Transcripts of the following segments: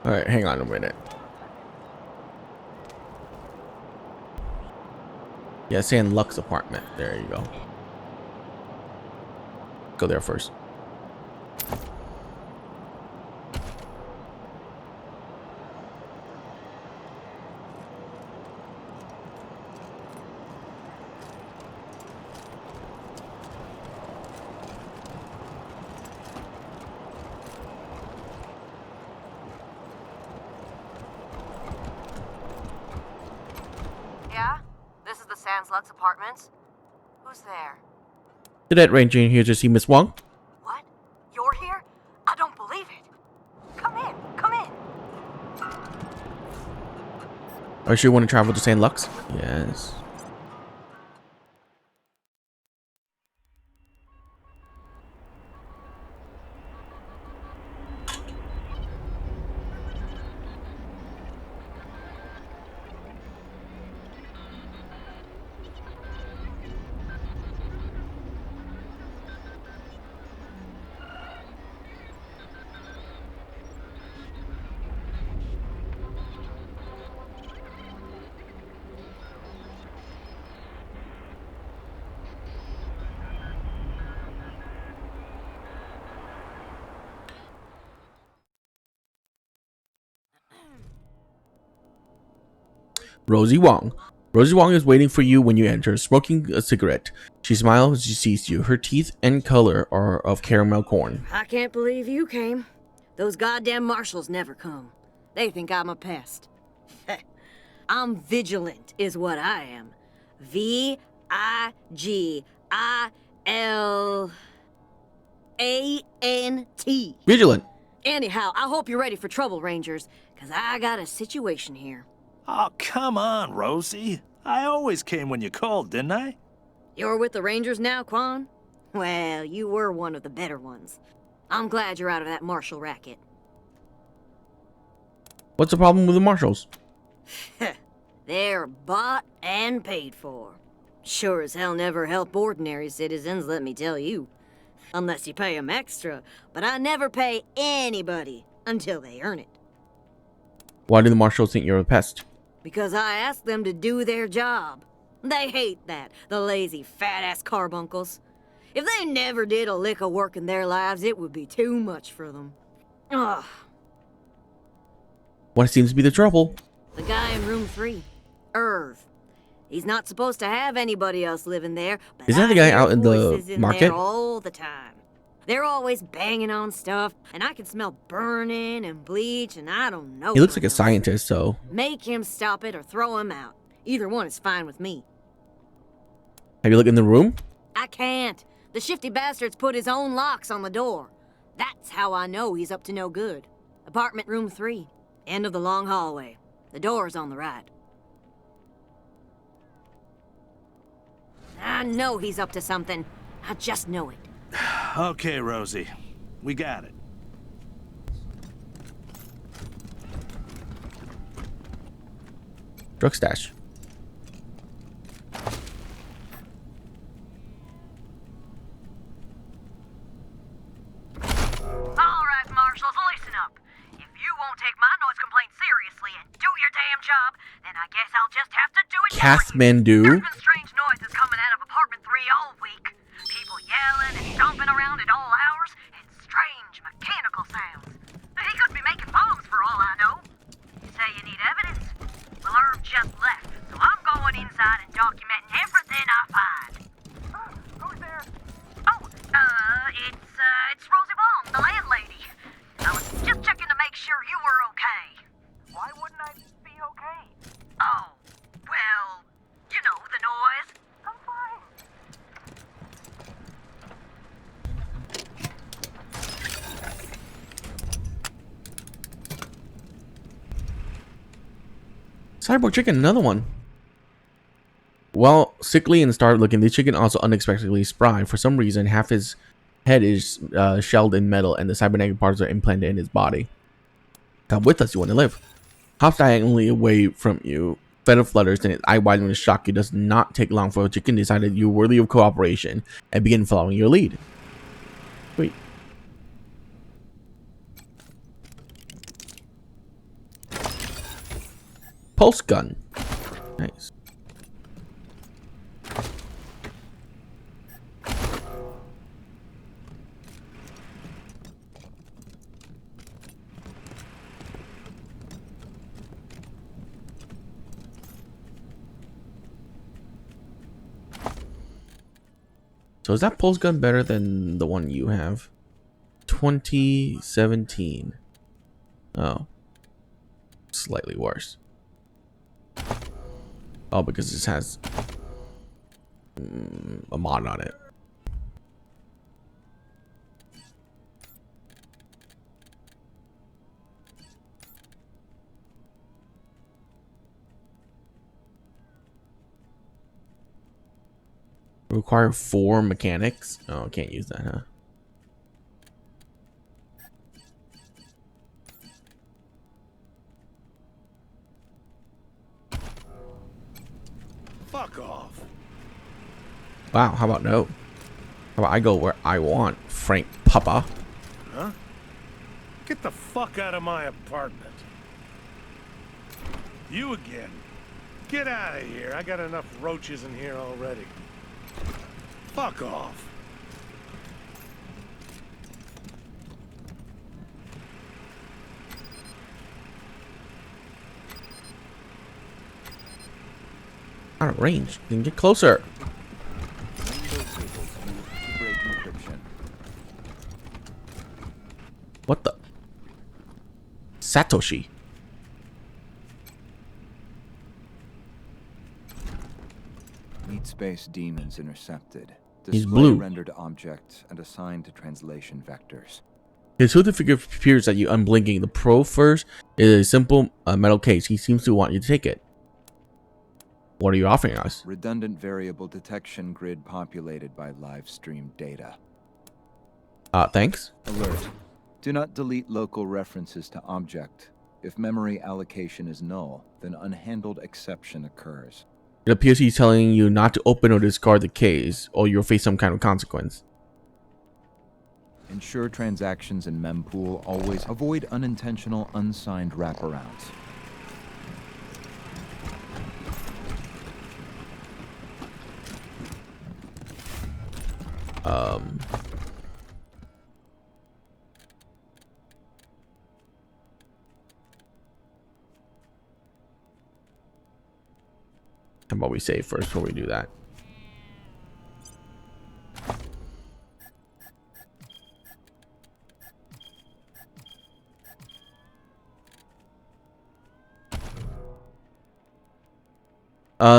Alright, hang on a minute. Yeah, saying Lux apartment. There you go. Go there first. Yeah? This is the Sans Lux Apartments? Who's there? Cadet Ranger in here to see Miss Wong. What? You're here? I don't believe it. Come in, come in. Are you sure you want to travel to St. Lux? Yes. Rosie Wong. Rosie Wong is waiting for you when you enter, smoking a cigarette. She smiles as she sees you. Her teeth and color are of caramel corn. I can't believe you came. Those goddamn marshals never come. They think I'm a pest. I'm vigilant, is what I am. V-I-G-I-L-A-N-T. Vigilant. Anyhow, I hope you're ready for trouble, Rangers, because I got a situation here. Oh, come on, Rosie. I always came when you called, didn't I? You're with the Rangers now, Quan? Well, you were one of the better ones. I'm glad you're out of that marshal racket. What's the problem with the marshals? They're bought and paid for. Sure as hell never help ordinary citizens, let me tell you. Unless you pay them extra, but I never pay anybody until they earn it. Why do the marshals think you're a pest? Because I ask them to do their job. They hate that, the lazy, fat-ass carbuncles. If they never did a lick of work in their lives, it would be too much for them. Ugh. What seems to be the trouble? The guy in room 3, Irv. He's not supposed to have anybody else living there, but Isn't that the I guy hear out in the voices in market? there all the time. They're always banging on stuff, and I can smell burning and bleach, and I don't know. He looks like a enough. scientist, so... Make him stop it or throw him out. Either one is fine with me. Have you looked in the room? I can't. The shifty bastard's put his own locks on the door. That's how I know he's up to no good. Apartment room 3. End of the long hallway. The door's on the right. I know he's up to something. I just know it. Okay, Rosie. We got it. Drug stash. Alright, marshals, listen up. If you won't take my noise complaint seriously and do your damn job, then I guess I'll just have to do it for you. Kathmandu. There's been strange noises coming out of apartment 3 all week. People yelling and stomping around at all hours, and strange mechanical sounds. He could be making bombs for all I know. You say you need evidence? Well, Irv just left, so I'm going inside and documenting everything I find. Who's there? Oh, it's Rosie Wong, the landlady. I was just checking to make sure you were okay. Why wouldn't I be okay? Oh, well, you know, the noise. I'm fine. Cyborg chicken, another one. Well, sickly and starved looking, the chicken also unexpectedly spry. For some reason, half his head is shelled in metal and the cybernetic parts are implanted in his body. Come with us, you want to live. Hops diagonally away from you, fed of flutters, and its eye widens with shock. It does not take long for a chicken decided you're worthy of cooperation and begin following your lead. Wait. Pulse gun. Nice. So is that pulse gun better than the one you have? 2017. Oh. Slightly worse. Oh, because this has a mod on it. Require 4 mechanics. Oh, I can't use that, huh? Fuck off. Wow, how about no? How about I go where I want, Frank Papa? Huh? Get the fuck out of my apartment. You again. Get out of here. I got enough roaches in here already. Fuck off. Out of range. You can get closer. What the? Satoshi. Meat space demons intercepted. He's Display blue. rendered objects and assigned to translation vectors. His hooded figure appears at you unblinking. The Pro first is a simple metal case. He seems to want you to take it. What are you offering us? Redundant variable detection grid populated by live stream data. Thanks. Alert. Do not delete local references to object. If memory allocation is null, then unhandled exception occurs. It appears he's telling you not to open or discard the case, or you'll face some kind of consequence. Ensure transactions in mempool always avoid unintentional unsigned wraparounds. How about we save first before we do that?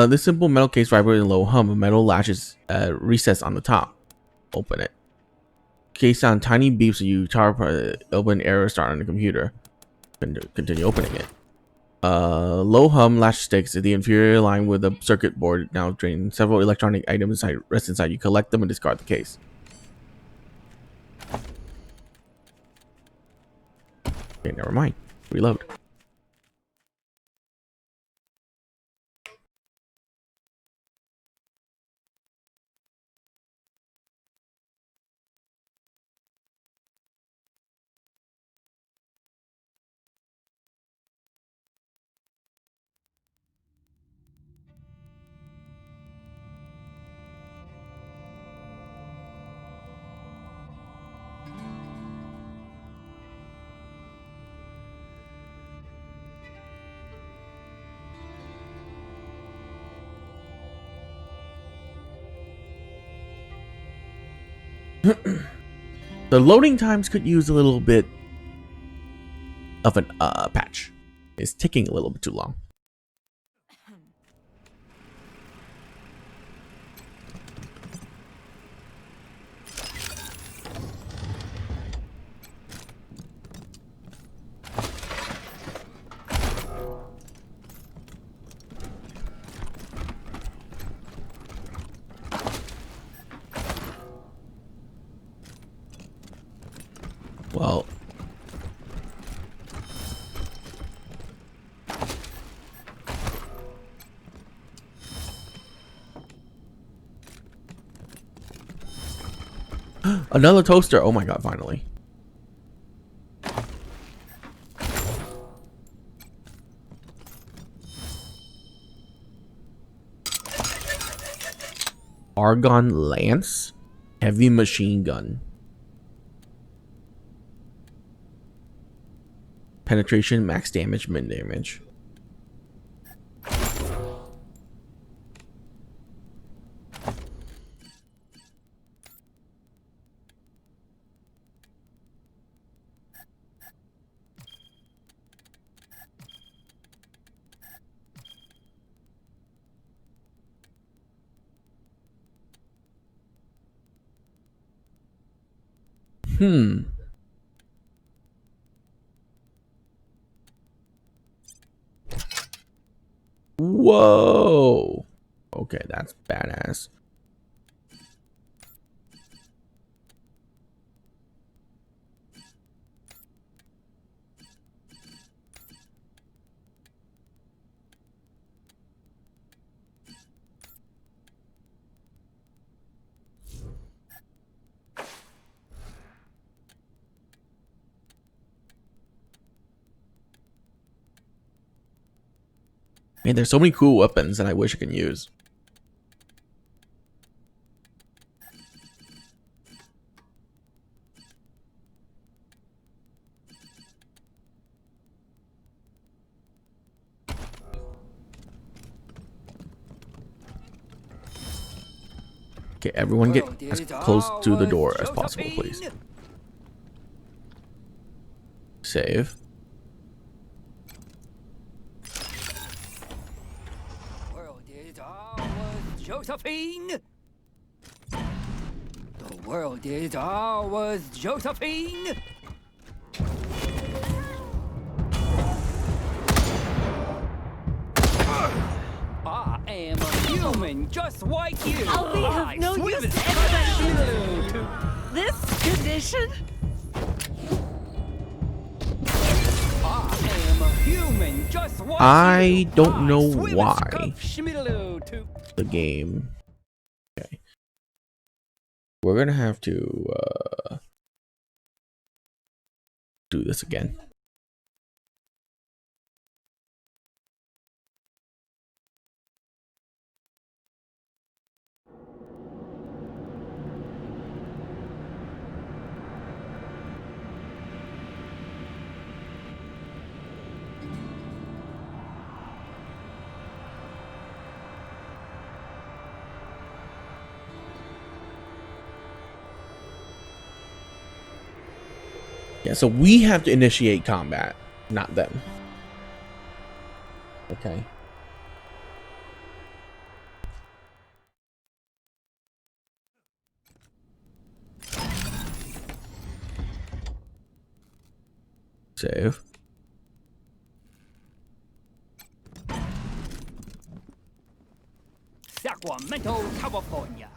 This simple metal case vibrates in low hum. A metal latches recess on the top. Open it. Case sound tiny beeps. You open error start on the computer. Continue opening it. Low hum latch sticks at the inferior line with a circuit board now draining. Several electronic items rest inside. You collect them and discard the case. Okay, never mind. Reload. The loading times could use a little bit of an patch. It's taking a little bit too long. Well, another toaster. Oh my god, finally. Argon Lance, heavy machine gun. Penetration, max damage, min damage. Whoa. Okay, that's badass. Man, there's so many cool weapons that I wish I could use. Okay, everyone get as close to the door as possible, please. Save. Josephine! The world is ours, Josephine! I am a human just like you! I'll be of no use to anybody in this condition. I am a human just like I don't know Swimmers why cup schmiddle to the game. Okay. We're gonna have to do this again. Yeah, so we have to initiate combat, not them. Okay. Save. Sacramento, California.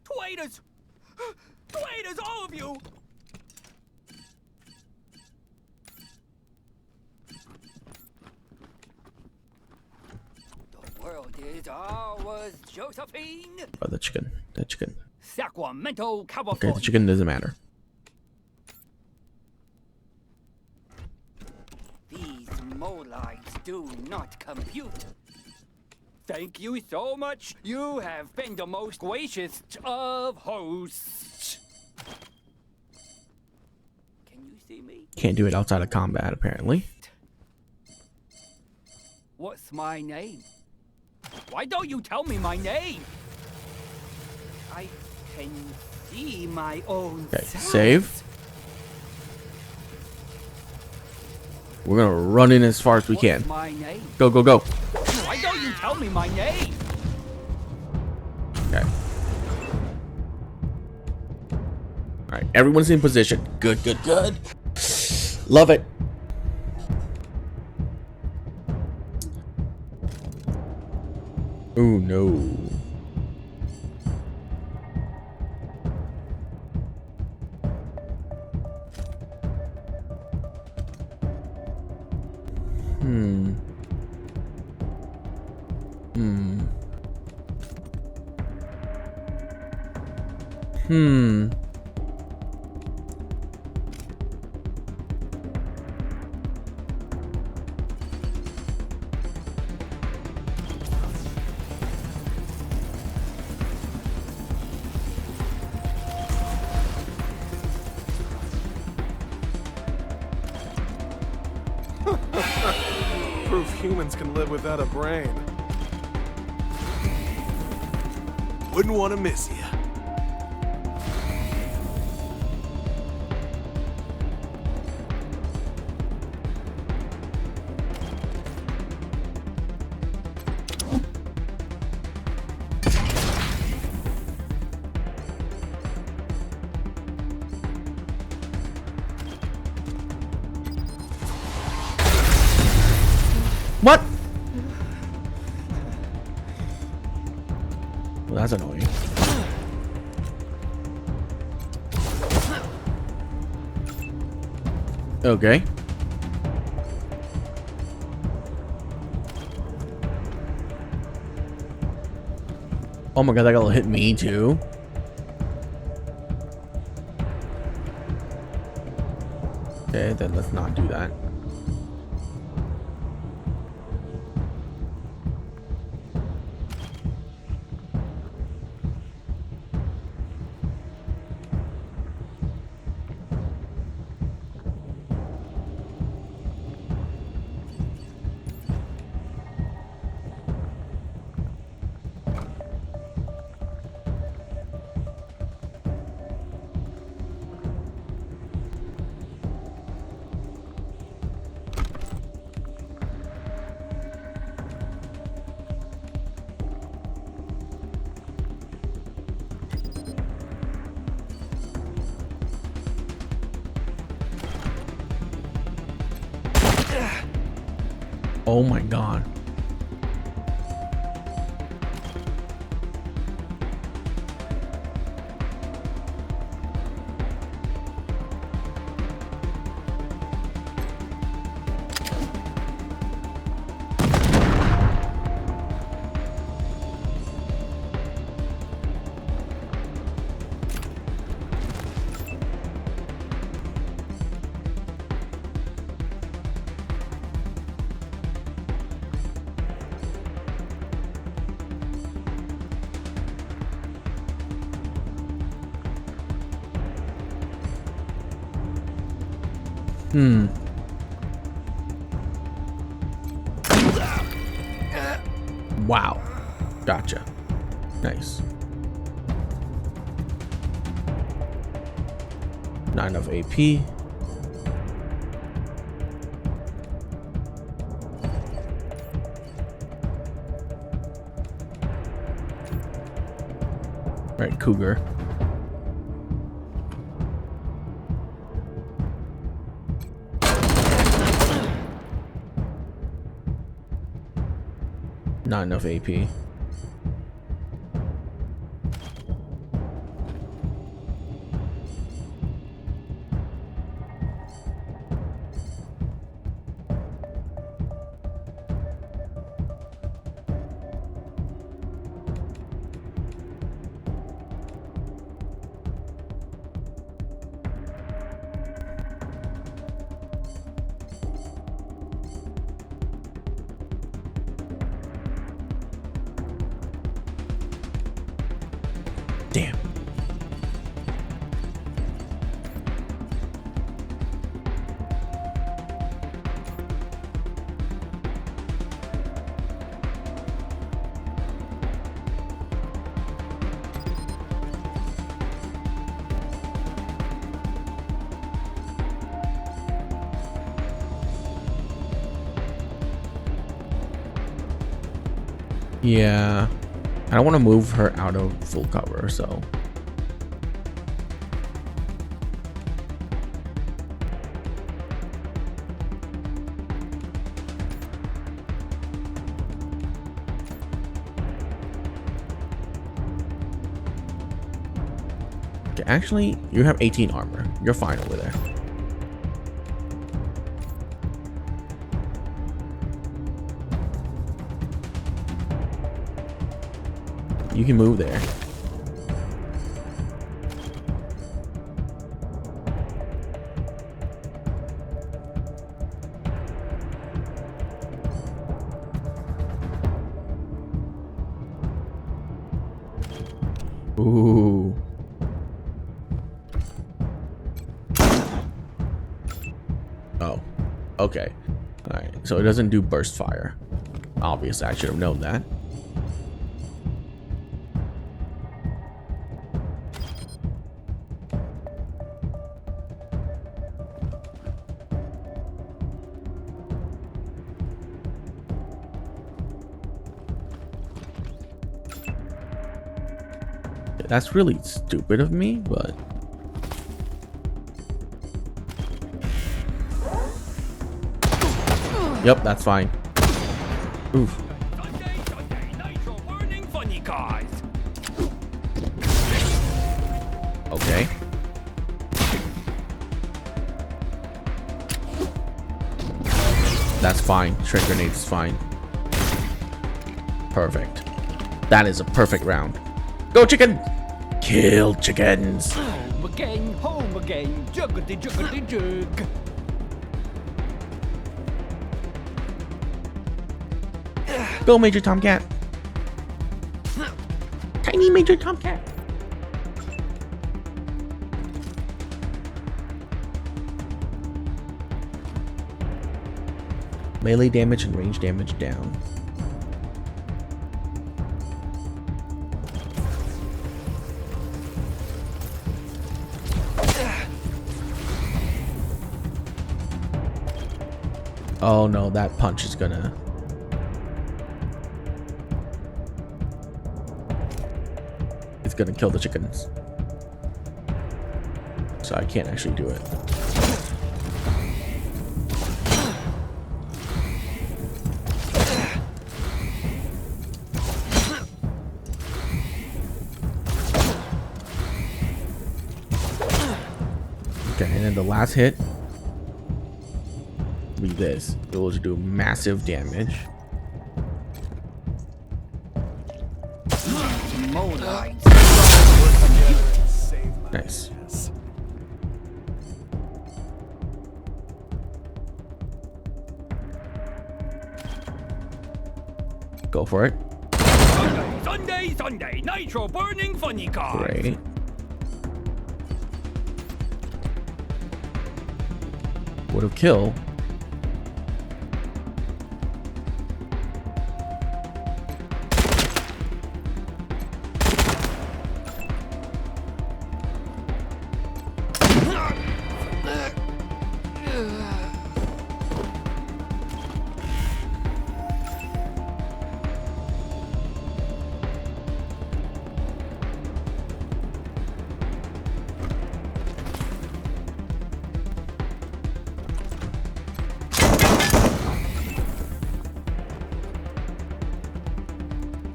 Traitors! Traitors, all of you! The world is ours, Josephine! Oh, the chicken. The chicken. Sacramento, Okay, California. the chicken doesn't matter. These molites do not compute. Thank you so much. You have been the most gracious of hosts. Can you see me? Can't do it outside of combat, apparently. What's my name? Why don't you tell me my name? I can see my own Okay, self. save. We're gonna run in as far as we What's can. my name? Go, go, go. Why don't you tell me my name? Okay. Alright, everyone's in position. Good, good, good. Love it. Oh no. Hmm. Hmm. Hmm. Proof humans can live without a brain. Wouldn't want to miss you. What? Well, that's annoying. Okay. Oh my god, that guy hit me too. Okay, then let's not do that. Oh my god. Wow. Gotcha. Nice. Not enough AP. Right, Cougar. Not enough AP. Damn. Yeah. I don't want to move her out of full cover, so. Okay, actually, you have 18 armor. You're fine over there. You can move there. Ooh. Oh, okay. Alright, so it doesn't do burst fire. Obviously, I should have known that. That's really stupid of me, but... Yep, that's fine. Oof. Sunday, nitro burning funny cars. Okay. That's fine. Shred grenade is fine. Perfect. That is a perfect round. Go chicken! Kill chickens! Home again, juggity juggity jug. Go Major Tomcat! Tiny Major Tomcat! Melee damage and range damage down. Oh no, that punch is gonna... It's gonna kill the chickens. So I can't actually do it. Okay, and then the last hit will be this. It will just do massive damage. Nice. Go for it. Sunday, nitro burning funny cars. Great. Would have killed.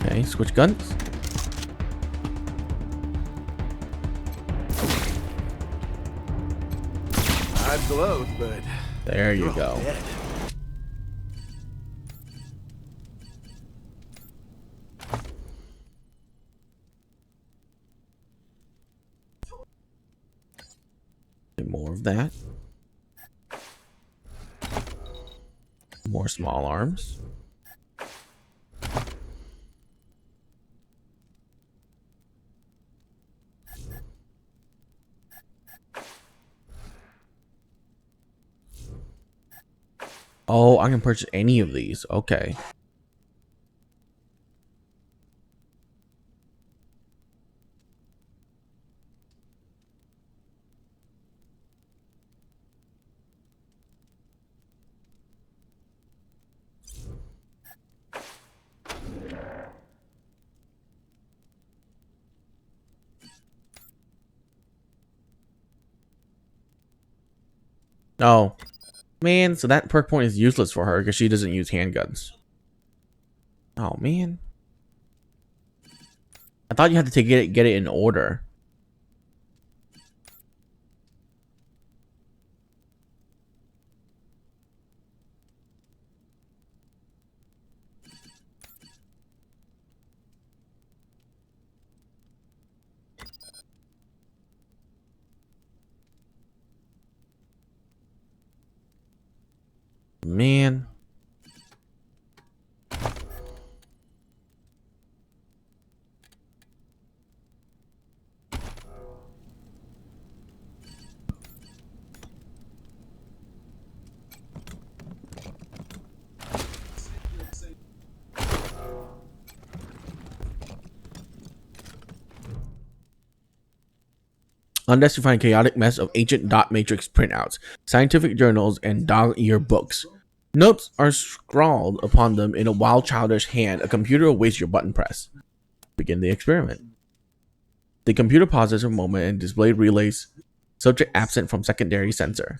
Okay, switch guns. I've glowed, but There you you're all go. dead. More of that. More small arms. Oh, I can purchase any of these. Okay. Oh, man. So that perk point is useless for her because she doesn't use handguns. Oh, man. I thought you had to get it in order. Man. Unless you find a chaotic mess of ancient dot matrix printouts, scientific journals, and dog-ear books. Notes are scrawled upon them in a wild childish hand. A computer awaits your button press. Begin the experiment. The computer pauses for a moment and display relays subject absent from secondary sensor.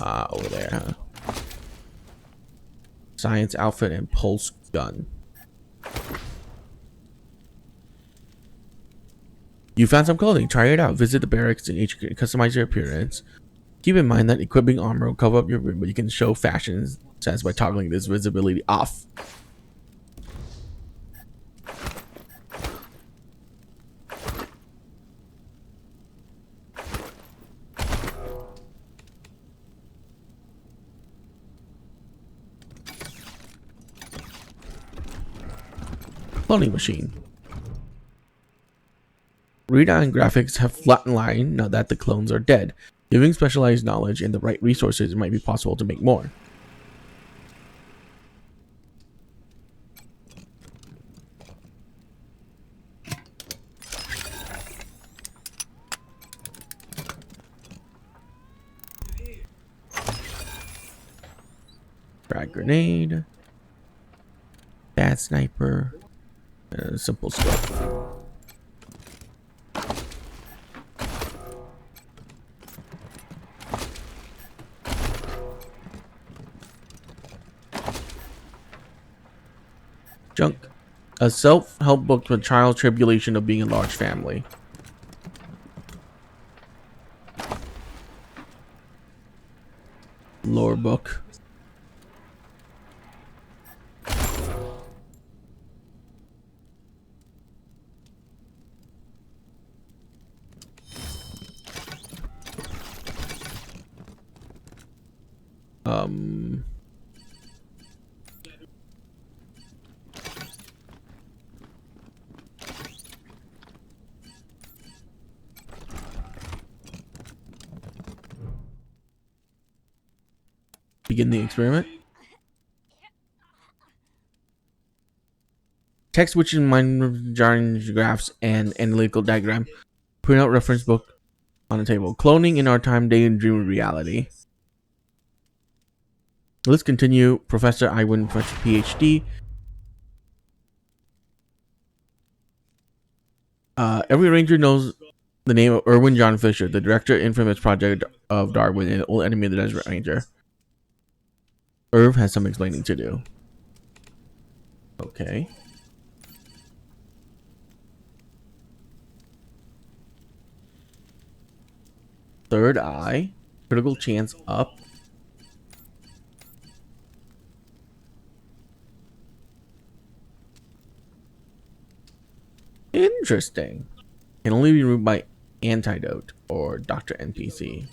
Over there, huh? Science outfit and pulse gun. You found some clothing. Try it out. Visit the barracks and each customize your appearance. Keep in mind that equipping armor will cover up your room, but you can show fashion sense by toggling this visibility off. Cloning machine. Readout and graphics have flattened line now that the clones are dead. Giving specialized knowledge and the right resources, it might be possible to make more. Frag grenade. Bad sniper. And a simple scope. Junk. A self-help book for trial tribulation of being a large family. Lore book. Begin the experiment. Text which in mind graphs and analytical diagram. Print out reference book on the table. Cloning in our time, daydream reality. Let's continue. Professor Iwan, Professor PhD. Every ranger knows the name of Erwin John Fisher, the director of infamous project of Darwin and old enemy of the Desert Ranger. Irv has some explaining to do. Okay. Third eye. Critical chance up. Interesting. Can only be removed by antidote or Dr. NPC.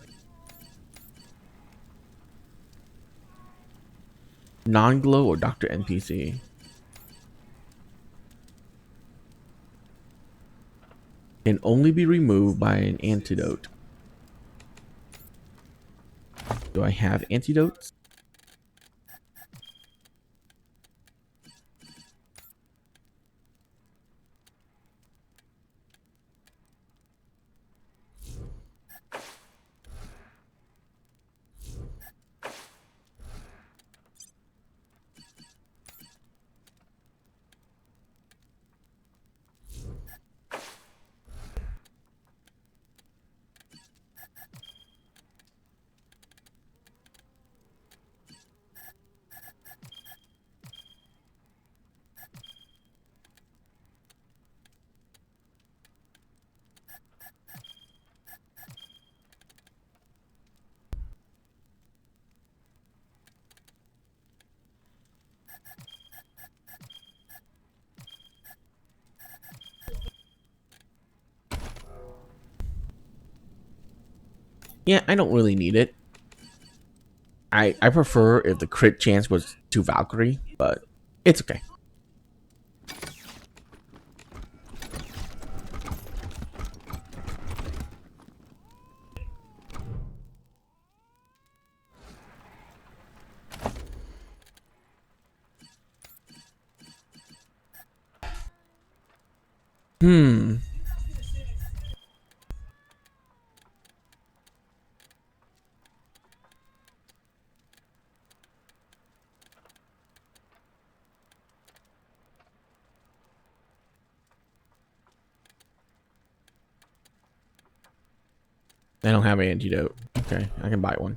Non-glow or Dr. NPC. Can only be removed by an antidote. Do I have antidotes? Yeah, I don't really need it. I prefer if the crit chance was to Valkyrie, but it's okay. I don't have an antidote. Okay, I can buy one.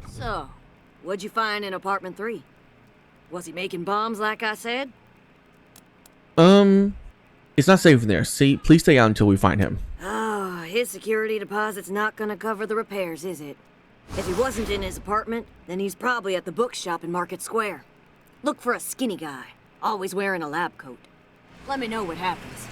So, what'd you find in apartment 3? Was he making bombs like I said? It's not safe in there. Please stay out until we find him. Oh, his security deposit's not gonna cover the repairs, is it? If he wasn't in his apartment, then he's probably at the bookshop in Market Square. Look for a skinny guy, always wearing a lab coat. Let me know what happens.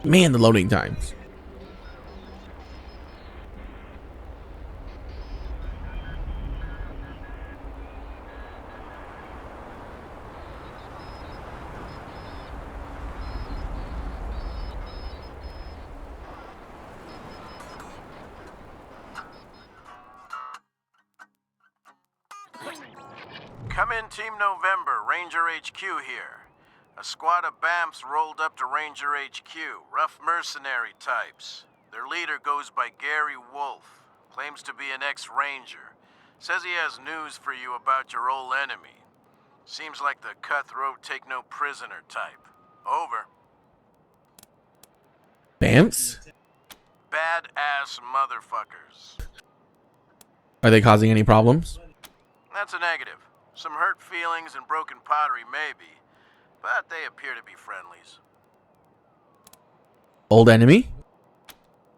Man, the loading times. Come in, Team November, Ranger HQ here. A squad of BAMPs rolled up to Ranger HQ, rough mercenary types. Their leader goes by Gary Wolf, claims to be an ex-Ranger. Says he has news for you about your old enemy. Seems like the cutthroat take-no-prisoner type. Over. Bamps? Badass motherfuckers. Are they causing any problems? That's a negative. Some hurt feelings and broken pottery, maybe. But they appear to be friendlies. Old enemy?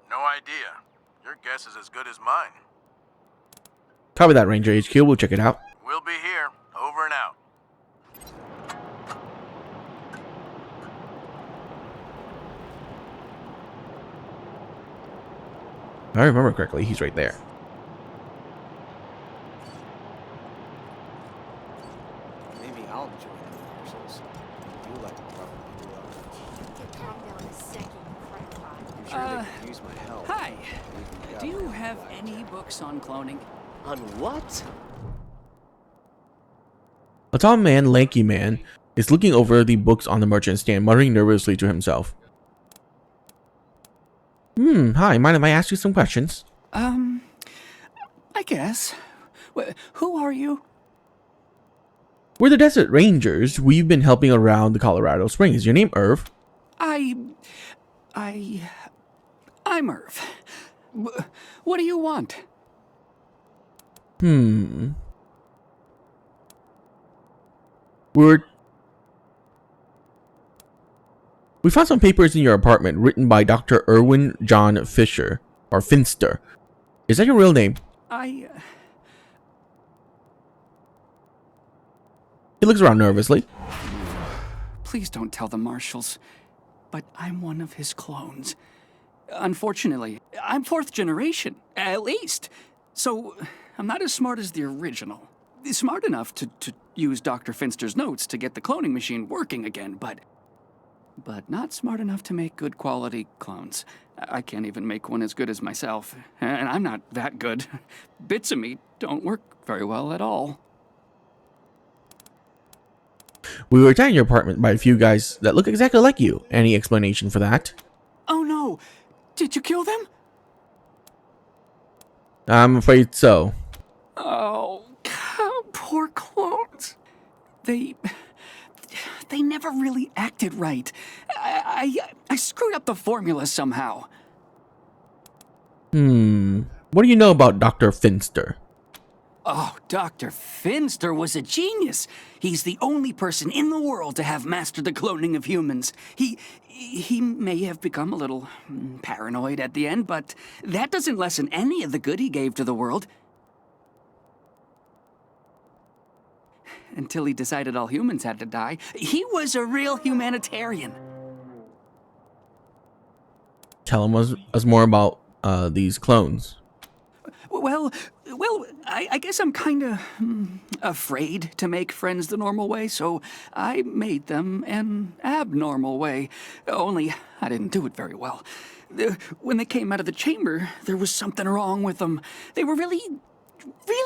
No idea. Your guess is as good as mine. Copy that, Ranger HQ. We'll check it out. We'll be here. Over and out. If I remember correctly, he's right there. Maybe I'll join the forces. You like to probably Calm down a second, crackpot. I'm sure they could use my help. Hi. We've Do you got have one. any books on cloning? On what? A tall man, lanky man, is looking over the books on the merchant stand, muttering nervously to himself. Hi, mind if I ask you some questions? I guess. Who are you? We're the Desert Rangers. We've been helping around the Colorado Springs. Is your name Irv? I'm Irv. What do you want? We found some papers in your apartment written by Dr. Erwin John Fisher, or Finster. Is that your real name? I He looks around nervously. Please don't tell the marshals, but I'm one of his clones. Unfortunately, I'm 4th generation, at least. So, I'm not as smart as the original. Smart enough to use Dr. Finster's notes to get the cloning machine working again, but not smart enough to make good quality clones. I can't even make one as good as myself, and I'm not that good. Bits of me don't work very well at all. We were attacked in your apartment by a few guys that look exactly like you. Any explanation for that? Oh no! Did you kill them? I'm afraid so. Oh, poor clones. They never really acted right. I screwed up the formula somehow. What do you know about Dr. Finster? Oh, Dr. Finster was a genius. He's the only person in the world to have mastered the cloning of humans. He may have become a little paranoid at the end, but that doesn't lessen any of the good he gave to the world. until he decided all humans had to die. He was a real humanitarian. Tell us more about these clones. Well, I guess I'm kind of afraid to make friends the normal way, so I made them an abnormal way. Only I didn't do it very well. When they came out of the chamber, there was something wrong with them. They were really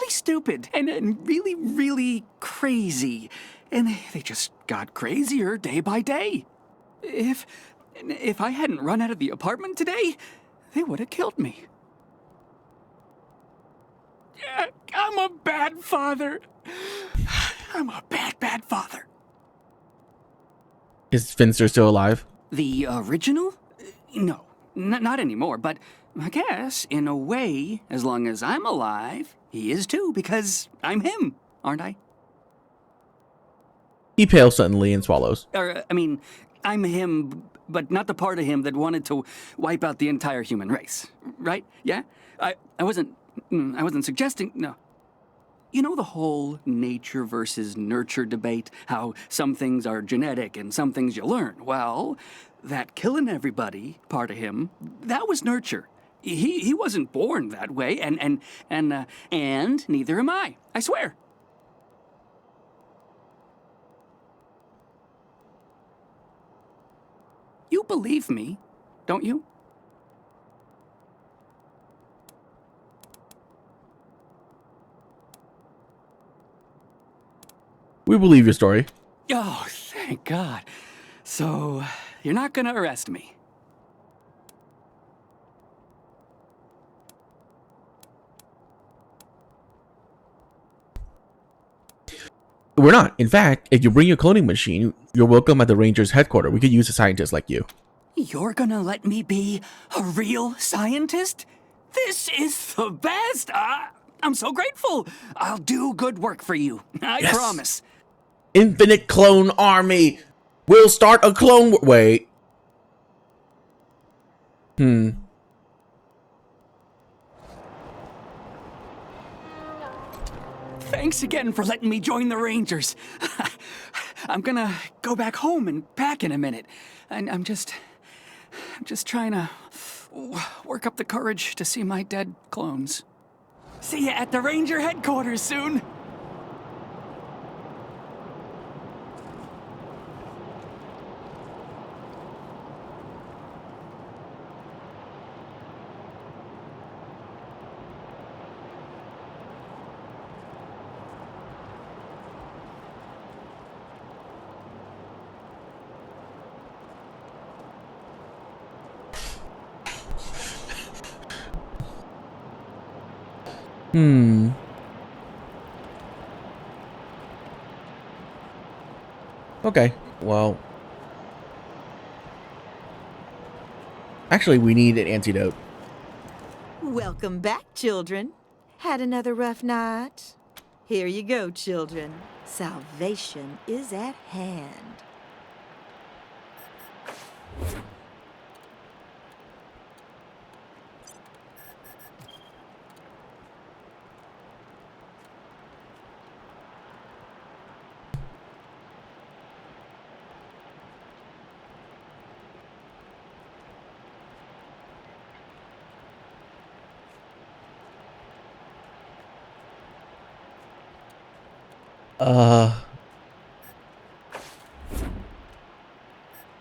stupid and really, really crazy. And they just got crazier day by day. If I hadn't run out of the apartment today, they would have killed me. I'm a bad father. I'm a bad father. Is Finster still alive? The original? No, not anymore, but I guess, in a way, as long as I'm alive, he is too, because I'm him, aren't I? He pales suddenly and swallows. I'm him, but not the part of him that wanted to wipe out the entire human race, right? Yeah? I wasn't suggesting, no. You know the whole nature versus nurture debate? How some things are genetic and some things you learn? Well, that killing everybody part of him, that was nurture. He wasn't born that way, and neither am I swear. You believe me, don't you? We believe your story. Oh, thank God. So, you're not gonna arrest me? We're not. In fact, if you bring your cloning machine, you're welcome at the Rangers headquarters. We could use a scientist like you. You're gonna let me be a real scientist? This is the best! I'm so grateful! I'll do good work for you. I promise. Infinite clone army! We'll start a clone... Wait. Thanks again for letting me join the Rangers. I'm gonna go back home and pack in a minute. And I'm just trying to work up the courage to see my dead clones. See ya at the Ranger headquarters soon. Okay, well... Actually, we need an antidote. Welcome back, children. Had another rough night? Here you go, children. Salvation is at hand.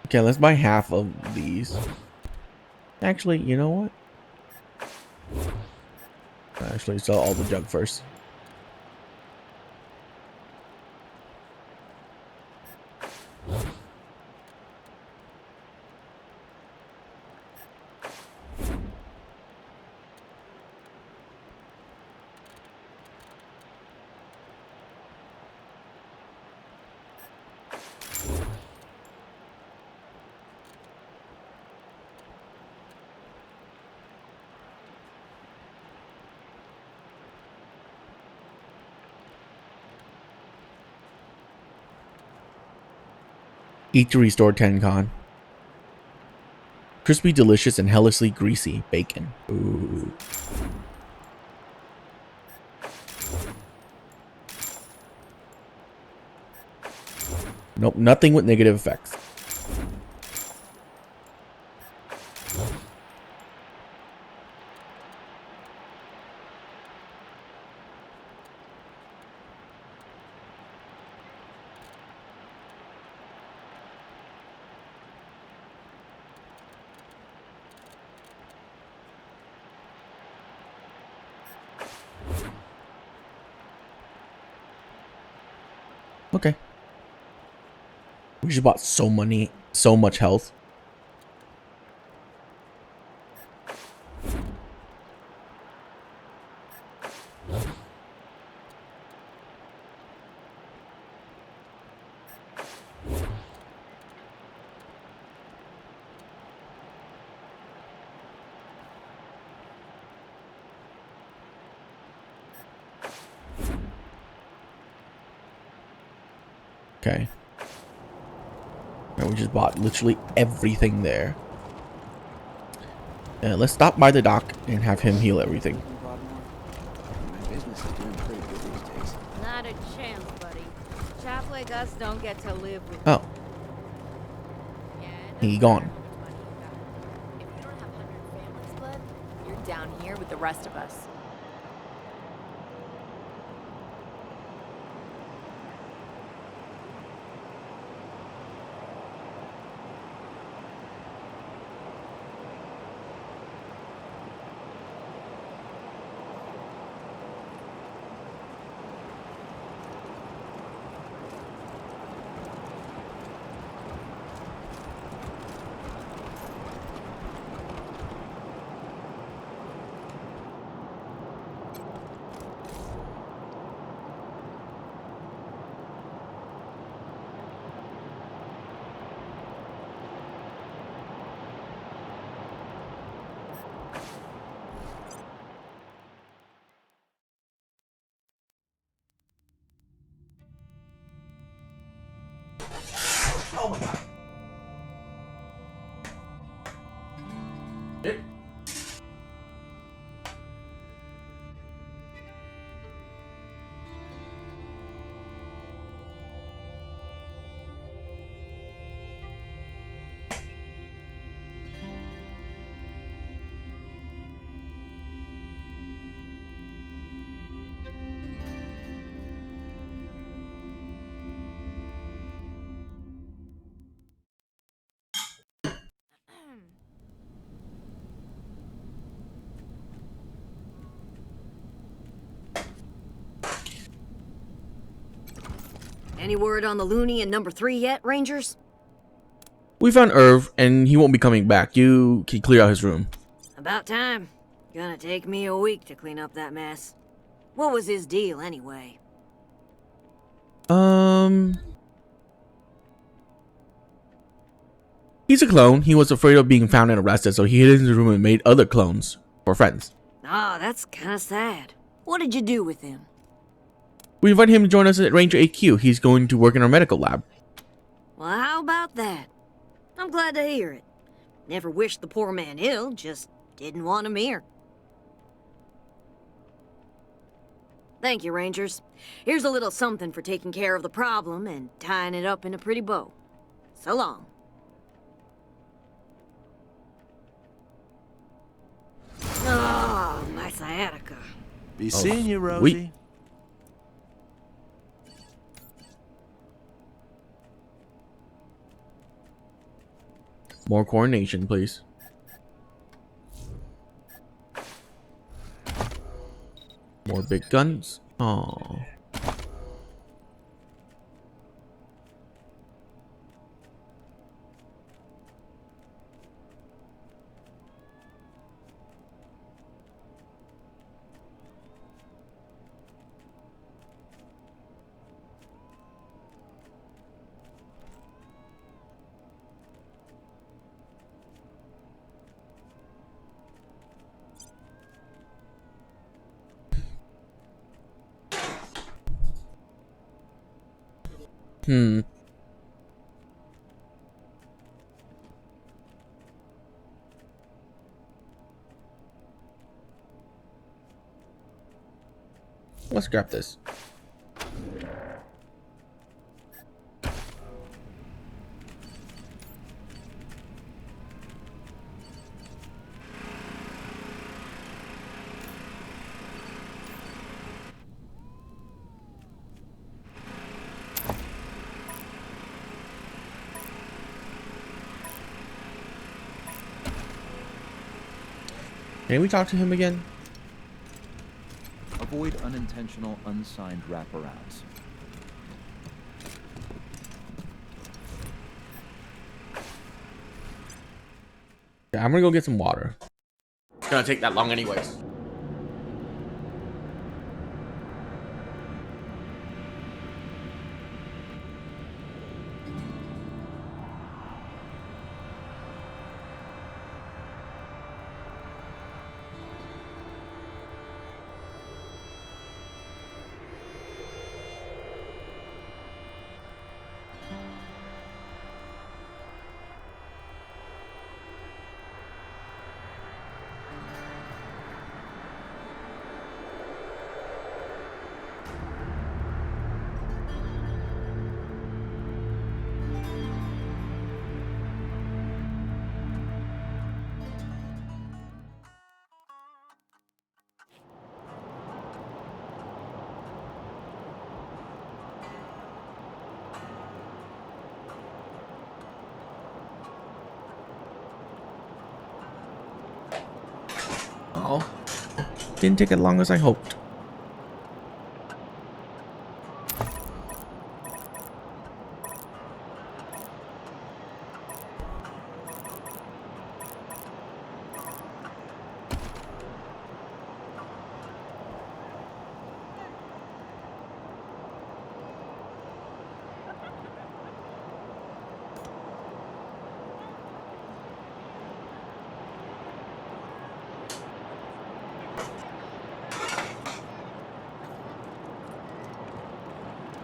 Okay, let's buy half of these. Actually, you know what? Actually, sell all the junk first. Eat to restore 10 con. Crispy, delicious, and hellishly greasy bacon. Ooh. Nope, nothing with negative effects. Okay. We just bought so much health. Okay. And we just bought literally everything there. Let's stop by the dock and have him heal everything. My business is doing pretty good these days. Not a chance, buddy. Chaps like us don't get to live with. Oh, Yeah, he gone. if you don't have 100 families, bud, you're down here with the rest of us. Any word on the loony in number 3 yet, Rangers? We found Irv, and he won't be coming back. You can clear out his room. About time. Gonna take me a week to clean up that mess. What was his deal, anyway? He's a clone. He was afraid of being found and arrested, so he hid in his room and made other clones for friends. Ah, that's kinda sad. What did you do with him? We invited him to join us at Ranger HQ. He's going to work in our medical lab. Well, how about that? I'm glad to hear it. Never wished the poor man ill, just didn't want him here. Thank you, Rangers. Here's a little something for taking care of the problem and tying it up in a pretty bow. So long. Oh, my sciatica. Be seeing you, Rosie. Sweet. More coordination, please. More big guns. Oh. Let's grab this. Can we talk to him again? Avoid unintentional, unsigned wraparounds. Yeah, I'm gonna go get some water. It's gonna take that long anyways. Oh, didn't take as long as I hoped.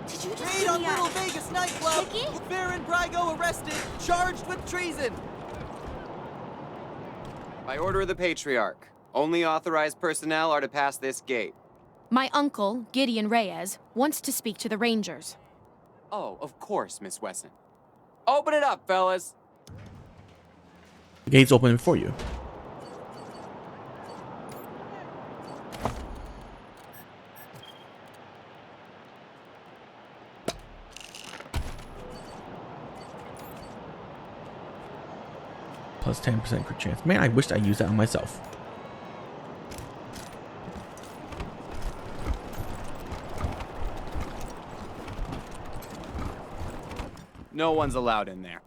Did you just Raid give on me Little a... Vegas nightclub. Chicky? Baron Brygo arrested, charged with treason. By order of the Patriarch, only authorized personnel are to pass this gate. My uncle, Gideon Reyes, wants to speak to the Rangers. Oh, of course, Miss Wesson. Open it up, fellas. The gate's open for you. Plus 10% crit chance. Man, I wished I used that on myself. No one's allowed in there.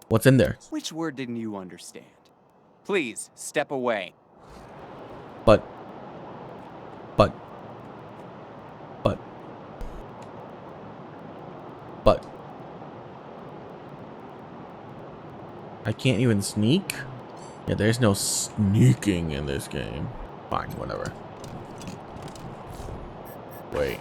What's in there? Which word didn't you understand? Please, step away. But I can't even sneak? Yeah, there's no sneaking in this game. Fine, whatever. Wait.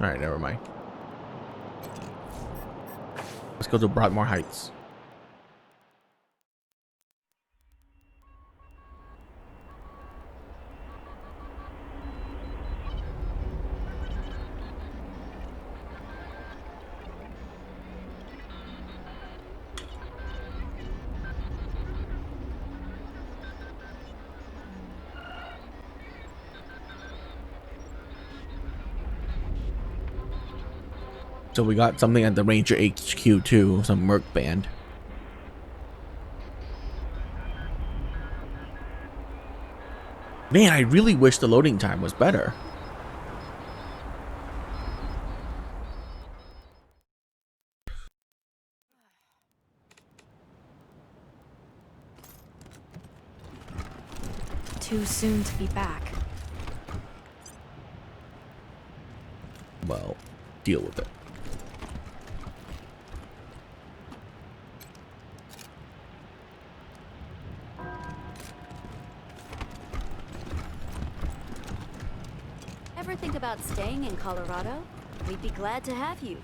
Alright, never mind. Let's go to Broadmoor Heights. So we got something at the Ranger HQ too, some Merc band. Man, I really wish the loading time was better. Too soon to be back. Well, deal with it. Ever think about staying in Colorado? We'd be glad to have you.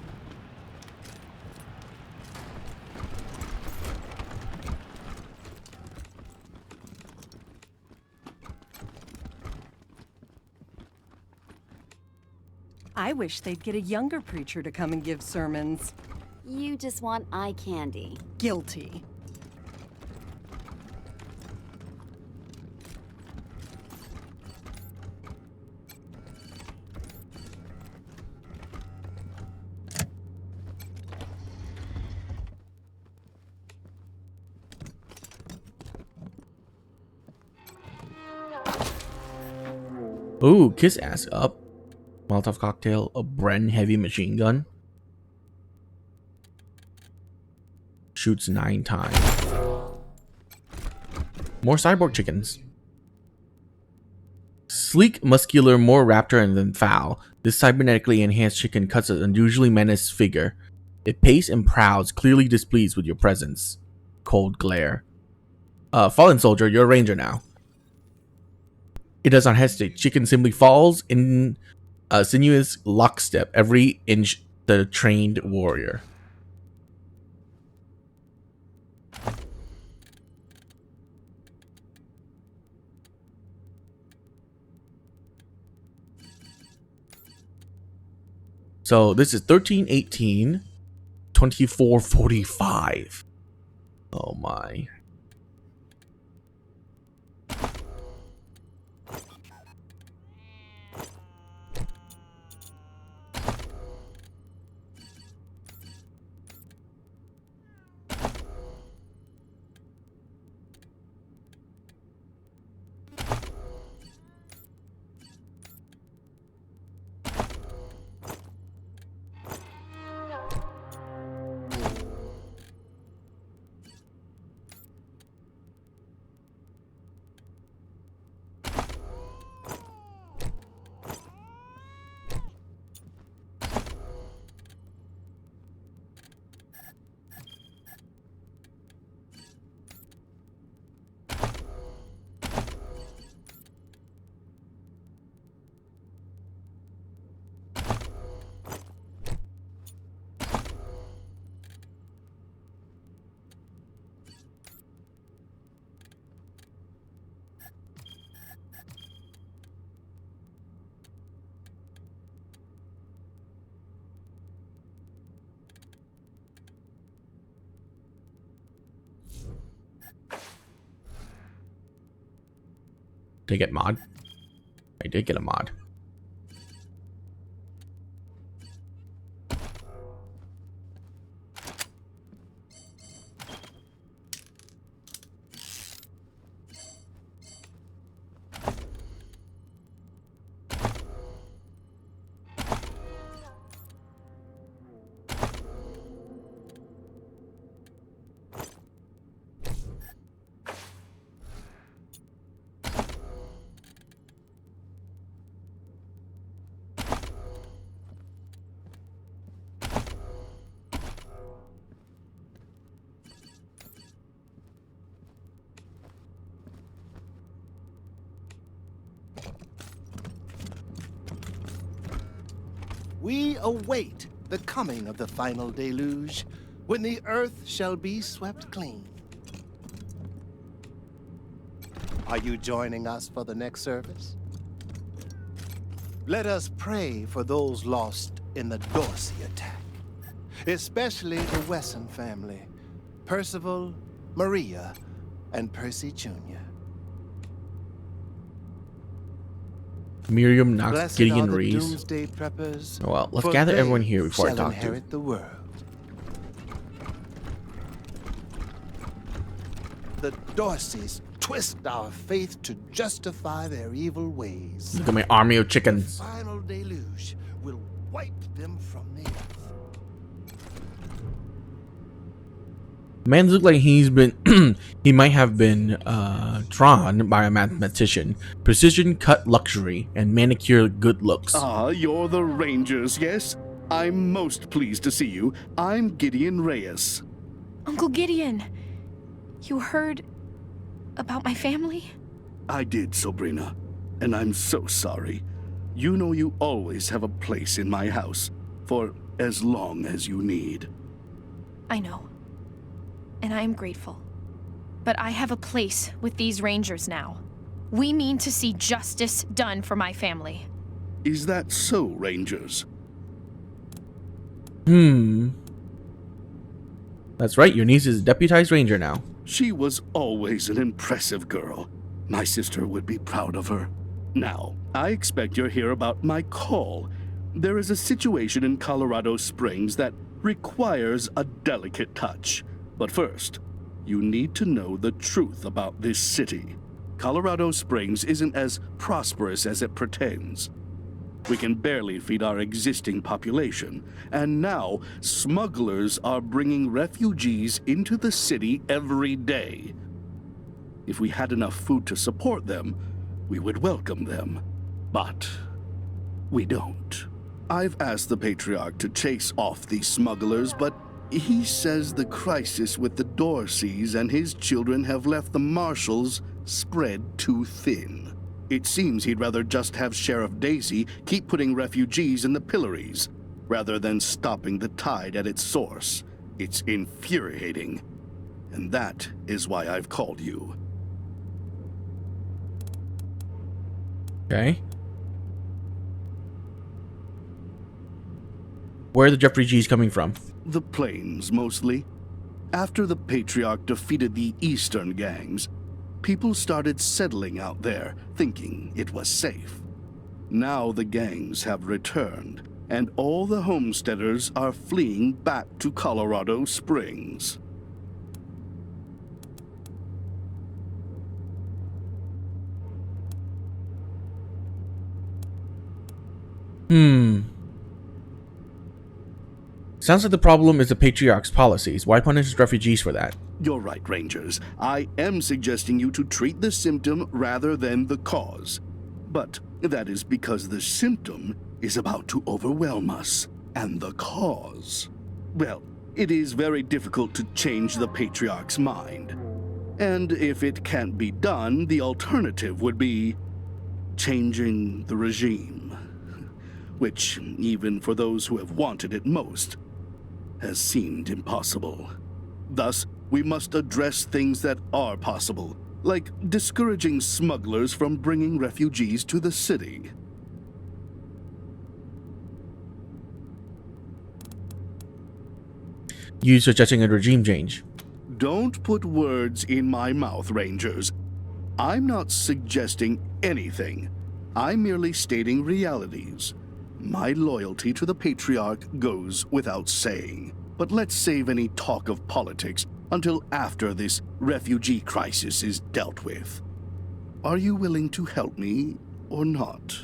I wish they'd get a younger preacher to come and give sermons. You just want eye candy. Guilty. Ooh, kiss ass up. Molotov cocktail, a Bren heavy machine gun. Shoots 9 times. More cyborg chickens. Sleek, muscular, more raptor than foul. This cybernetically enhanced chicken cuts an unusually menaced figure. It paced and prowls, clearly displeased with your presence. Cold glare. Fallen soldier, you're a ranger now. It does not hesitate. Chicken simply falls in a sinuous lockstep, every inch the trained warrior. So this is 1318, 2445. Oh my. Did I get mod? I did get a mod. We await the coming of the final deluge, when the earth shall be swept clean. Are you joining us for the next service? Let us pray for those lost in the Dorsey attack, especially the Wesson family, Percival, Maria, and Percy Jr. Miriam knocks Blessed Gideon are the Reese. doomsday preppers, Well, let's for gather they everyone here before I shall talk to. inherit the world. The Dorseys twist our faith to justify their evil ways. Look at my army of chickens. The final deluge will wipe them from the earth. Man looks like he's been he might have been drawn by a mathematician. Precision cut luxury and manicure good looks. Ah, you're the Rangers, yes? I'm most pleased to see you. I'm Gideon Reyes. Uncle Gideon, you heard about my family? I did, Sabrina, and I'm so sorry. You know you always have a place in my house, for as long as you need. I know. And I am grateful. But I have a place with these Rangers now. We mean to see justice done for my family. Is that so, Rangers? That's right, your niece is a deputized ranger now. She was always an impressive girl. My sister would be proud of her. Now, I expect you're here about my call. There is a situation in Colorado Springs that requires a delicate touch. But first, you need to know the truth about this city. Colorado Springs isn't as prosperous as it pretends. We can barely feed our existing population, and now smugglers are bringing refugees into the city every day. If we had enough food to support them, we would welcome them. But we don't. I've asked the Patriarch to chase off these smugglers, but he says the crisis with the Dorseys and his children have left the marshals spread too thin. It seems he'd rather just have Sheriff Daisy keep putting refugees in the pillories, rather than stopping the tide at its source. It's infuriating. And that is why I've called you. Okay. Where are the refugees coming from? The plains, mostly. After the Patriarch defeated the eastern gangs, people started settling out there, thinking it was safe. Now the gangs have returned, and all the homesteaders are fleeing back to Colorado Springs. Sounds like the problem is the Patriarch's policies. Why punish refugees for that? You're right, Rangers. I am suggesting you to treat the symptom rather than the cause. But that is because the symptom is about to overwhelm us, and the cause, well, it is very difficult to change the Patriarch's mind. And if it can't be done, the alternative would be changing the regime, which, even for those who have wanted it most, has seemed impossible. Thus, we must address things that are possible, like discouraging smugglers from bringing refugees to the city. You suggesting a regime change? Don't put words in my mouth, Rangers. I'm not suggesting anything. I'm merely stating realities. My loyalty to the Patriarch goes without saying. But let's save any talk of politics until after this refugee crisis is dealt with. Are you willing to help me or not?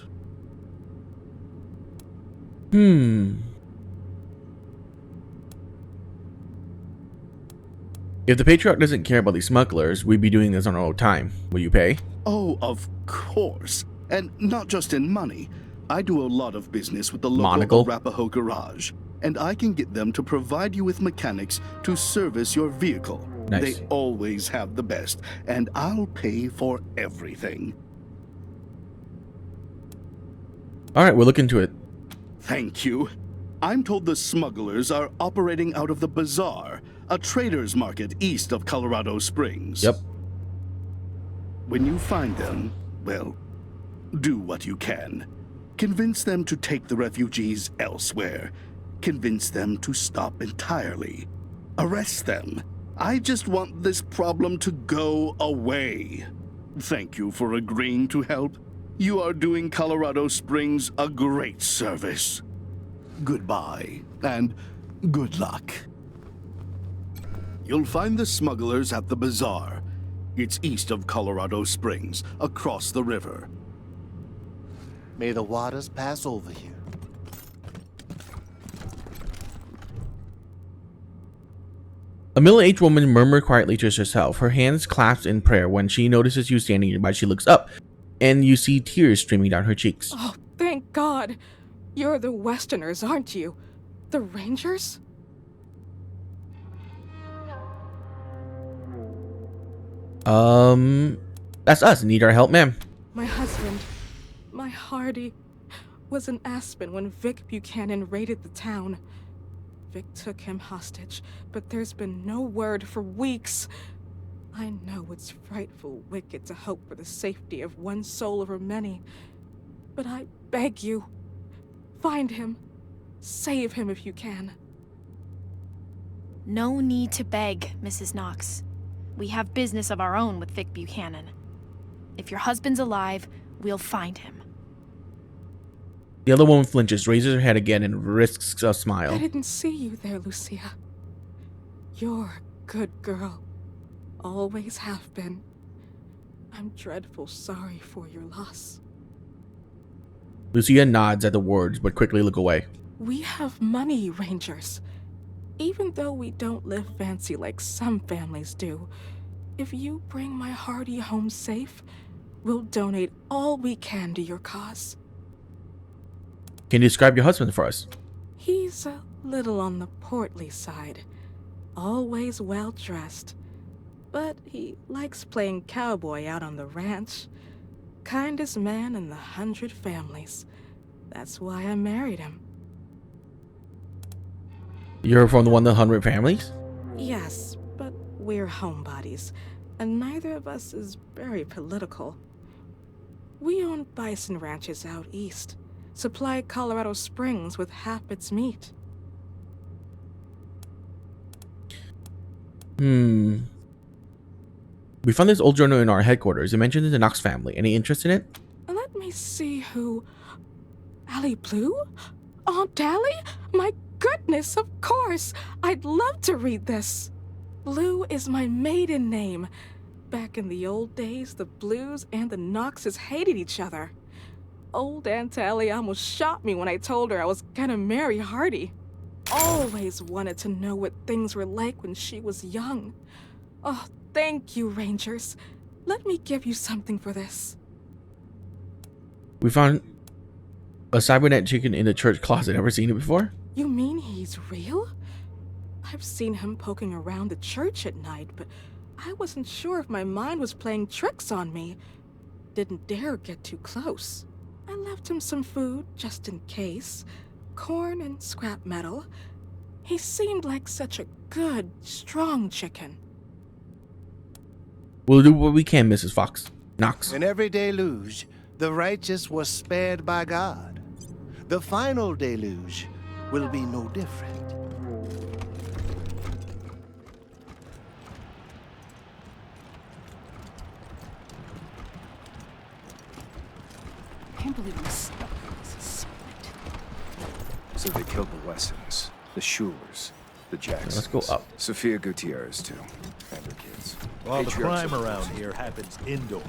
If the Patriarch doesn't care about these smugglers, we'd be doing this on our own time. Will you pay? Oh, of course. And not just in money. I do a lot of business with the local Monocle? Arapaho garage, and I can get them to provide you with mechanics to service your vehicle. Nice. They always have the best, and I'll pay for everything. Alright, we'll look into it. Thank you. I'm told the smugglers are operating out of the Bazaar, a trader's market east of Colorado Springs. Yep. When you find them, well, do what you can. Convince them to take the refugees elsewhere. Convince them to stop entirely. Arrest them. I just want this problem to go away. Thank you for agreeing to help. You are doing Colorado Springs a great service. Goodbye, and good luck. You'll find the smugglers at the Bazaar. It's east of Colorado Springs, across the river. May the waters pass over you. A middle-aged woman murmured quietly to herself, her hands clasped in prayer. When she notices you standing nearby, she looks up, and you see tears streaming down her cheeks. Oh, thank God. You're the Westerners, aren't you? The Rangers? That's us. Need our help, ma'am. My husband, my Hardy, was in Aspen when Vic Buchanan raided the town. Vic took him hostage, but there's been no word for weeks. I know it's frightful wicked to hope for the safety of one soul over many, but I beg you, find him. Save him if you can. No need to beg, Mrs. Knox. We have business of our own with Vic Buchanan. If your husband's alive, we'll find him. The other woman flinches, raises her head again, and risks a smile. I didn't see you there, Lucia. You're a good girl. Always have been. I'm dreadful sorry for your loss. Lucia nods at the words, but quickly look away. We have money, Rangers. Even though we don't live fancy like some families do, if you bring my Hardy home safe, we'll donate all we can to your cause. Can you describe your husband for us? He's a little on the portly side, always well dressed, but he likes playing cowboy out on the ranch. Kindest man in the 100 families. That's why I married him. You're from the 100 families? Yes, but we're homebodies, and neither of us is very political. We own bison ranches out east, supply Colorado Springs with half its meat. We found this old journal in our headquarters. It mentions the Knox family. Any interest in it? Let me see who... Allie Blue? Aunt Allie? My goodness, of course! I'd love to read this. Blue is my maiden name. Back in the old days, the Blues and the Knoxes hated each other. Old Aunt Allie almost shot me when I told her I was gonna marry Hardy. Always wanted to know what things were like when she was young. Oh, thank you, Rangers. Let me give you something for this. We found a cybernet chicken in the church closet. Ever seen it before? You mean he's real? I've seen him poking around the church at night, but I wasn't sure if my mind was playing tricks on me. Didn't dare get too close. I left him some food, just in case. Corn and scrap metal. He seemed like such a good, strong chicken. We'll do what we can, Mrs. Fox. Knox. In every deluge, the righteous was spared by God. The final deluge will be no different. I can't believe I'm stuck in this assignment. So they killed the Wessons, the Schulers, the Jacksons. Let's go up. Sophia Gutierrez, too. And her kids. Well, the Patriarchs crime of the around West. here happens indoors.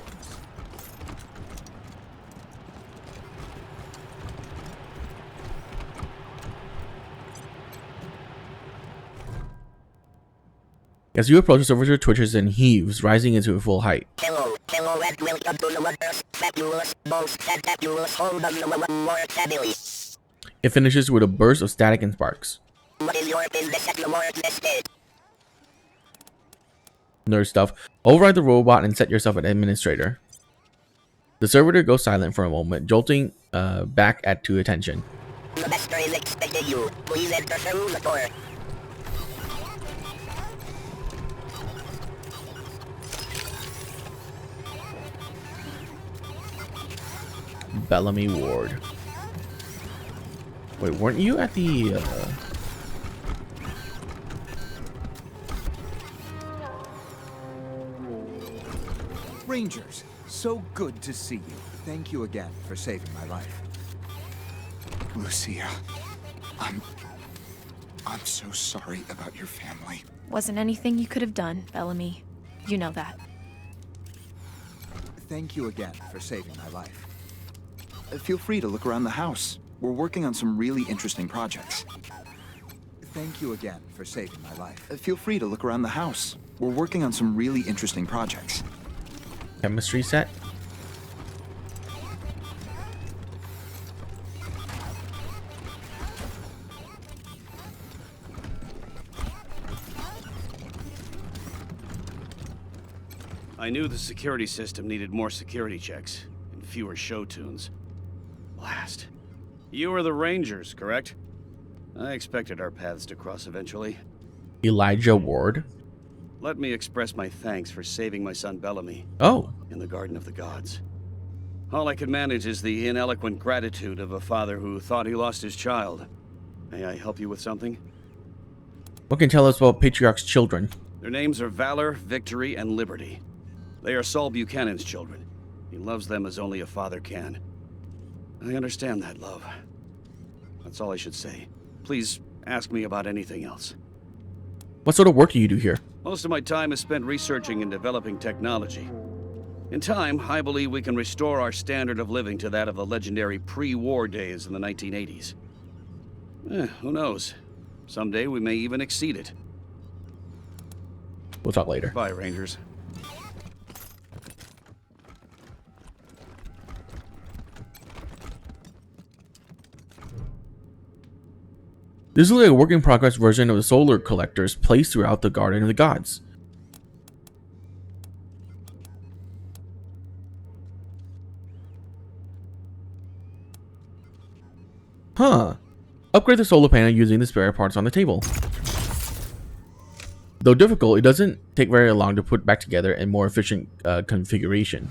As you approach, the servitor twitches and heaves, rising into a full height. Hello, and welcome to the most fabulous, most fantabulous home of the more fabulous. It finishes with a burst of static and sparks. What is your business at the more estate? Nerd stuff. Override the robot and set yourself as administrator. The servitor goes silent for a moment, jolting back to attention. The master is expecting you. Please enter through the door. Bellamy Ward. Wait, weren't you at the... Rangers, so good to see you. Thank you again for saving my life. Lucia, I'm so sorry about your family. Wasn't anything you could have done, Bellamy. You know that. Thank you again for saving my life. Feel free to look around the house. We're working on some really interesting projects. Thank you again for saving my life. Feel free to look around the house. We're working on some really interesting projects. Chemistry set? I knew the security system needed more security checks and fewer show tunes. Blast. You were the Rangers, correct? I expected our paths to cross eventually. Elijah Ward. Let me express my thanks for saving my son Bellamy. Oh. In the Garden of the Gods. All I can manage is the ineloquent gratitude of a father who thought he lost his child. May I help you with something? What can you tell us about Patriarch's children? Their names are Valor, Victory, and Liberty. They are Saul Buchanan's children. He loves them as only a father can. I understand that, love. That's all I should say. Please ask me about anything else. What sort of work do you do here? Most of my time is spent researching and developing technology. In time, I believe we can restore our standard of living to that of the legendary pre-war days in the 1980s. Who knows? Someday we may even exceed it. We'll talk later. Bye, Rangers. This is like a work in progress version of the solar collectors placed throughout the Garden of the Gods. Huh. Upgrade the solar panel using the spare parts on the table. Though difficult, it doesn't take very long to put back together in more efficient configuration.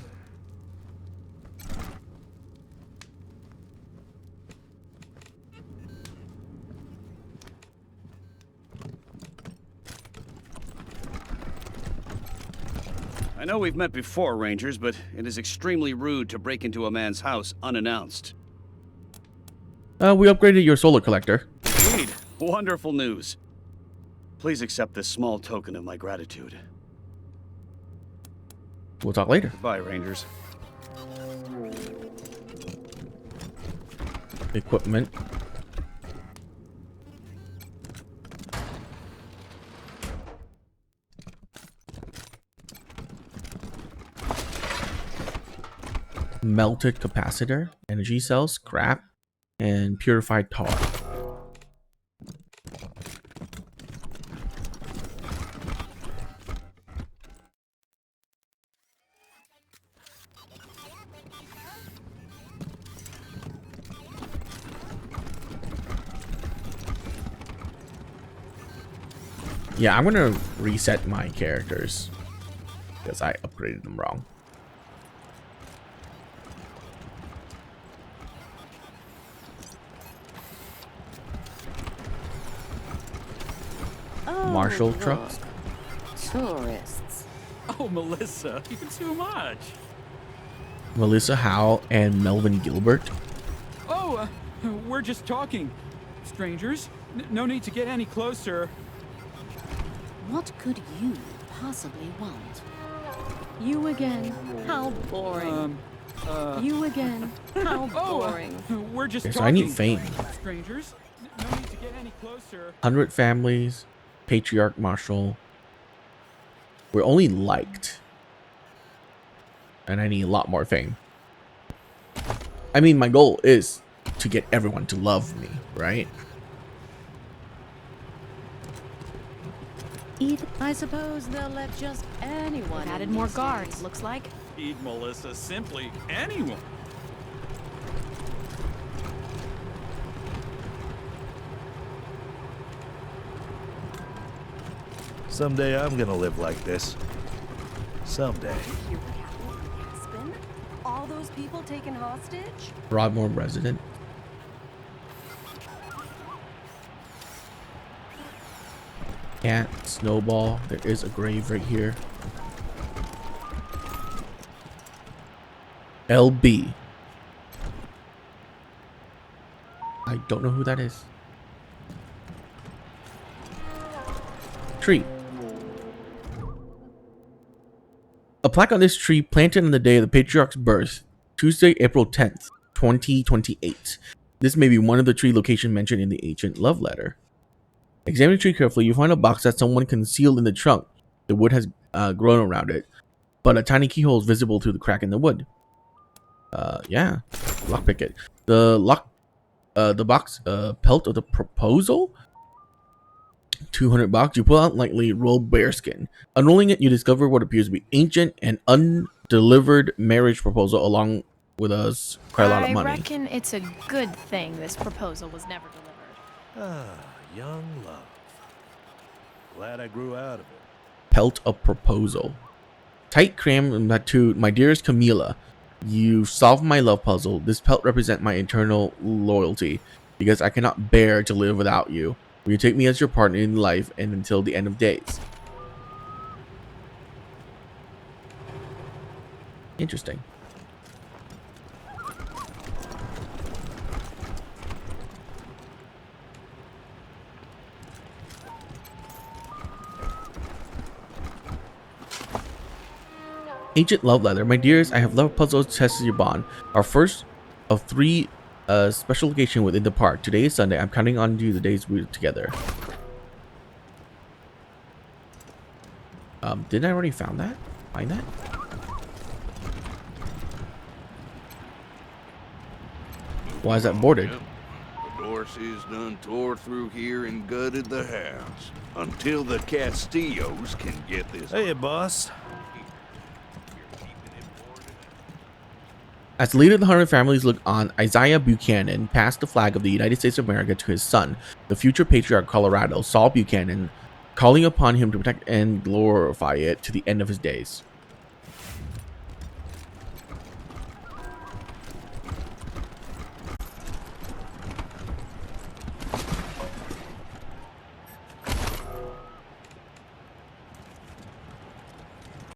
I know we've met before, Rangers, but it is extremely rude to break into a man's house unannounced. We upgraded your solar collector. Indeed. Wonderful news. Please accept this small token of my gratitude. We'll talk later. Goodbye, Rangers. Equipment. Melted capacitor, energy cells, scrap, and purified tar. Yeah, I'm gonna reset my characters because I upgraded them wrong. Marshall trucks. Tourists. Oh, Melissa, you're too much. Melissa Howe and Melvin Gilbert. Oh, we're just talking. Strangers, no need to get any closer. What could you possibly want? You again? How boring. You again? How boring. We're just Okay, talking. so I need fame. Strangers, no need to get any closer. 100 families, Patriarch Marshall. We're only liked. And I need a lot more fame. I mean, my goal is to get everyone to love me, right? I suppose they'll let just anyone. Added more guards, looks like. Need Melissa, simply anyone. Someday I'm gonna live like this. Someday. Hear what happened in Aspen? All those people taken hostage? Broadmoor resident. Cat, Snowball. There is a grave right here. LB. I don't know who that is. Tree. A plaque on this tree planted on the day of the patriarch's birth, Tuesday, April 10th, 2028. This may be one of the tree locations mentioned in the ancient love letter. Examine the tree carefully. You find a box that someone concealed in the trunk. The wood has grown around it, but a tiny keyhole is visible through the crack in the wood. Yeah, lockpick it. The box, pelt of the proposal. 200 box. You pull out lightly rolled bearskin. Unrolling it, you discover what appears to be ancient and undelivered marriage proposal, along with quite a lot of money. I reckon it's a good thing this proposal was never delivered. Ah, young love. Glad I grew out of it. Pelt of proposal. Tight cram to my dearest Camila. You solved my love puzzle. This pelt represents my eternal loyalty, because I cannot bear to live without you. Will you take me as your partner in life and until the end of days? Interesting. Ancient love letter. My dearest, I have love puzzles to test your bond. Our first of 3 special location within the park. Today is Sunday. I'm counting on you the days we're together. Didn't I already find that? Why is that boarded? Yep. The Dorseys done tore through here and gutted the house. Until the Castillos can get this. Hey, boss. As the leader of the 100 families look on, Isaiah Buchanan passed the flag of the United States of America to his son, the future patriarch of Colorado, Saul Buchanan, calling upon him to protect and glorify it to the end of his days.